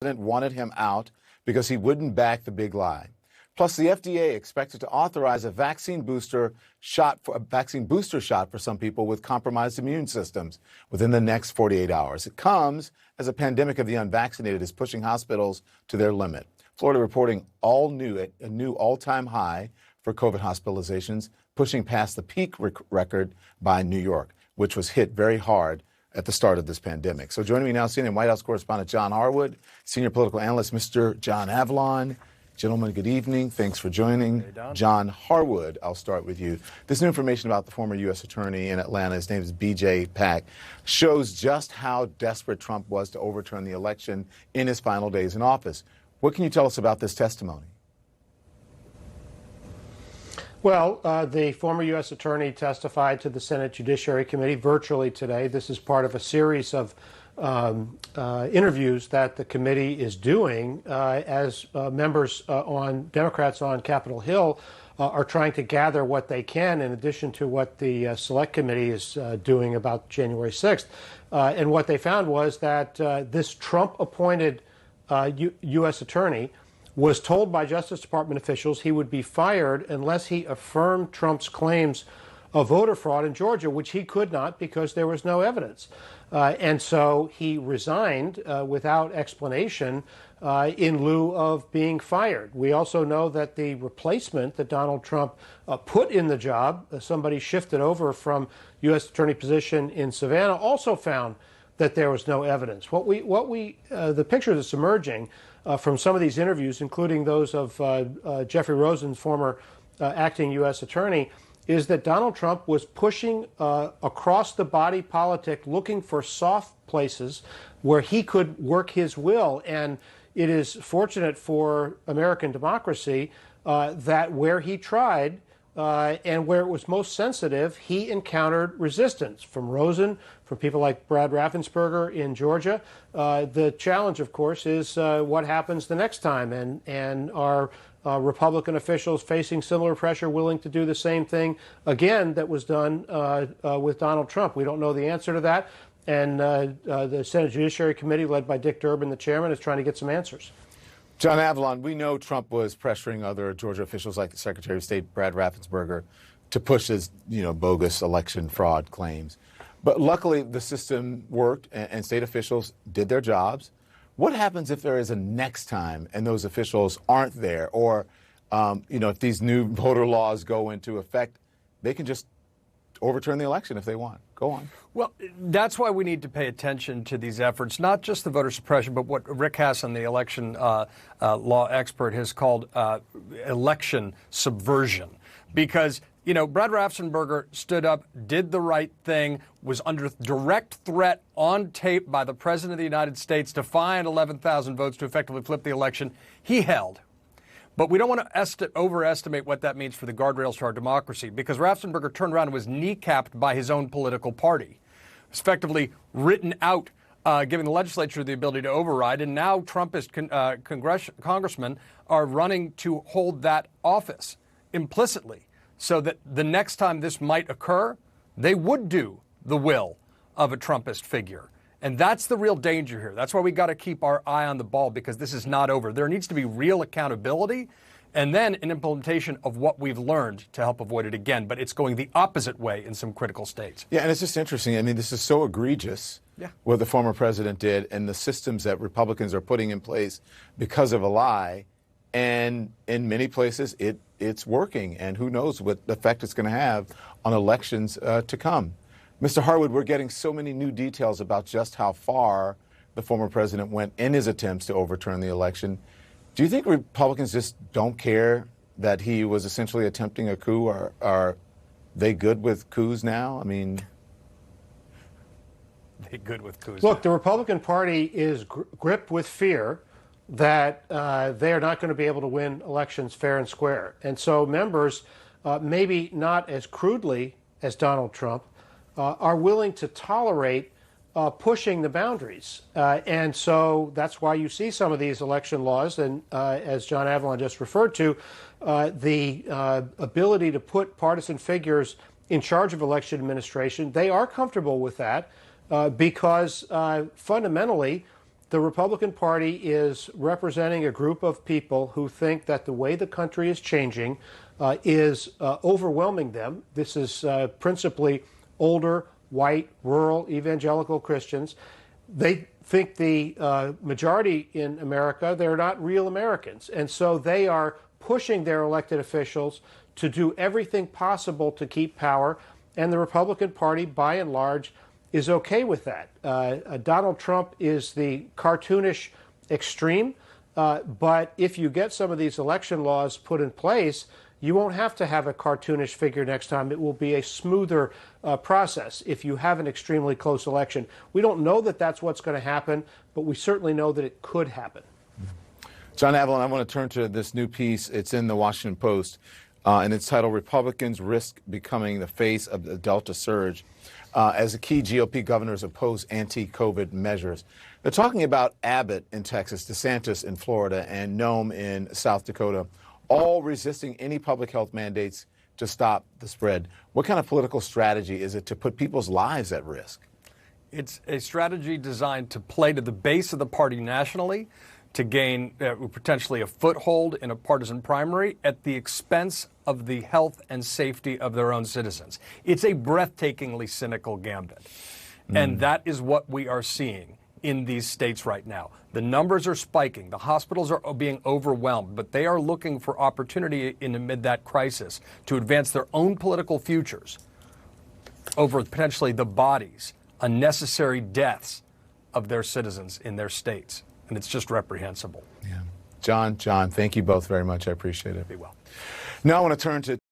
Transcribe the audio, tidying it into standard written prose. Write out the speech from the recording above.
president wanted him out because he wouldn't back the big lie. Plus, the FDA expected to authorize a vaccine booster shot for some people with compromised immune systems within the next 48 hours. It comes as a pandemic of the unvaccinated is pushing hospitals to their limit. Florida reporting a new all-time high for COVID hospitalizations, pushing past the peak record by New York, which was hit very hard at the start of this pandemic. So joining me now, CNN White House correspondent John Harwood, senior political analyst Mr. John Avlon. Gentlemen, good evening. Thanks for joining. Hey, John Harwood, I'll start with you. This new information about the former U.S. attorney in Atlanta, his name is B.J. Pack, shows just how desperate Trump was to overturn the election in his final days in office. What can you tell us about this testimony? Well, the former U.S. attorney testified to the Senate Judiciary Committee virtually today. This is part of a series of interviews that the committee is doing as Democrats on Capitol Hill are trying to gather what they can in addition to what the Select Committee is doing about January 6th. And what they found was that this Trump-appointed U.S. attorney was told by Justice Department officials he would be fired unless he affirmed Trump's claims of voter fraud in Georgia, which he could not because there was no evidence. And so he resigned without explanation in lieu of being fired. We also know that the replacement that Donald Trump put in the job, somebody shifted over from U.S. attorney position in Savannah, also found that there was no evidence. The picture that's emerging from some of these interviews, including those of Jeffrey Rosen's former acting U.S. attorney, is that Donald Trump was pushing across the body politic, looking for soft places where he could work his will. And it is fortunate for American democracy that where he tried and where it was most sensitive, he encountered resistance from Rosen, from people like Brad Raffensperger in Georgia. The challenge, of course, is what happens the next time, and are Republican officials facing similar pressure willing to do the same thing again that was done with Donald Trump? We don't know the answer to that, and the Senate Judiciary Committee, led by Dick Durbin, the chairman, is trying to get some answers. John Avlon, we know Trump was pressuring other Georgia officials like the Secretary of State, Brad Raffensperger, to push his, bogus election fraud claims. But luckily, the system worked and state officials did their jobs. What happens if there is a next time and those officials aren't there? Or, if these new voter laws go into effect, they can just overturn the election if they want. Go on. Well, that's why we need to pay attention to these efforts, not just the voter suppression, but what Rick Hasson, the election law expert, has called election subversion. Because, Brad Raffensperger stood up, did the right thing, was under direct threat on tape by the President of the United States to find 11,000 votes to effectively flip the election. He held. But we don't want to overestimate what that means for the guardrails to our democracy, because Raffensperger turned around and was kneecapped by his own political party. It's effectively written out, giving the legislature the ability to override, and now Trumpist congressmen are running to hold that office implicitly, so that the next time this might occur, they would do the will of a Trumpist figure. And that's the real danger here. That's why we got to keep our eye on the ball, because this is not over. There needs to be real accountability and then an implementation of what we've learned to help avoid it again. But it's going the opposite way in some critical states. Yeah, and it's just interesting. I mean, this is so egregious, what the former president did and the systems that Republicans are putting in place because of a lie. And in many places, it's working. And who knows what effect it's going to have on elections to come. Mr. Harwood, we're getting so many new details about just how far the former president went in his attempts to overturn the election. Do you think Republicans just don't care that he was essentially attempting a coup? Or are they good with coups now? I mean, they good with coups. Look, the Republican Party is gripped with fear that they are not going to be able to win elections fair and square. And so members, maybe not as crudely as Donald Trump, are willing to tolerate pushing the boundaries. And so that's why you see some of these election laws, and as John Avlon just referred to, the ability to put partisan figures in charge of election administration. They are comfortable with that because fundamentally the Republican Party is representing a group of people who think that the way the country is changing is overwhelming them. This is principally older, white, rural, evangelical Christians. They think the majority in America, they're not real Americans. And so they are pushing their elected officials to do everything possible to keep power. And the Republican Party, by and large, is okay with that. Donald Trump is the cartoonish extreme, but if you get some of these election laws put in place, you won't have to have a cartoonish figure next time. It will be a smoother process if you have an extremely close election. We don't know that that's what's going to happen, but we certainly know that it could happen. John Avalon, I want to turn to this new piece. It's in the Washington Post, and it's titled "Republicans Risk Becoming the Face of the Delta Surge as the Key GOP Governors Oppose Anti-COVID Measures." They're talking about Abbott in Texas, DeSantis in Florida, and Noem in South Dakota, all resisting any public health mandates to stop the spread. What kind of political strategy is it to put people's lives at risk? It's a strategy designed to play to the base of the party nationally, to gain potentially a foothold in a partisan primary at the expense of the health and safety of their own citizens. It's a breathtakingly cynical gambit. And that is what we are seeing in these states right now. The numbers are spiking. The hospitals are being overwhelmed, but they are looking for opportunity amid that crisis to advance their own political futures over potentially the bodies, unnecessary deaths of their citizens in their states. And it's just reprehensible. Yeah. John, thank you both very much. I appreciate it. Be well. Now I want to turn to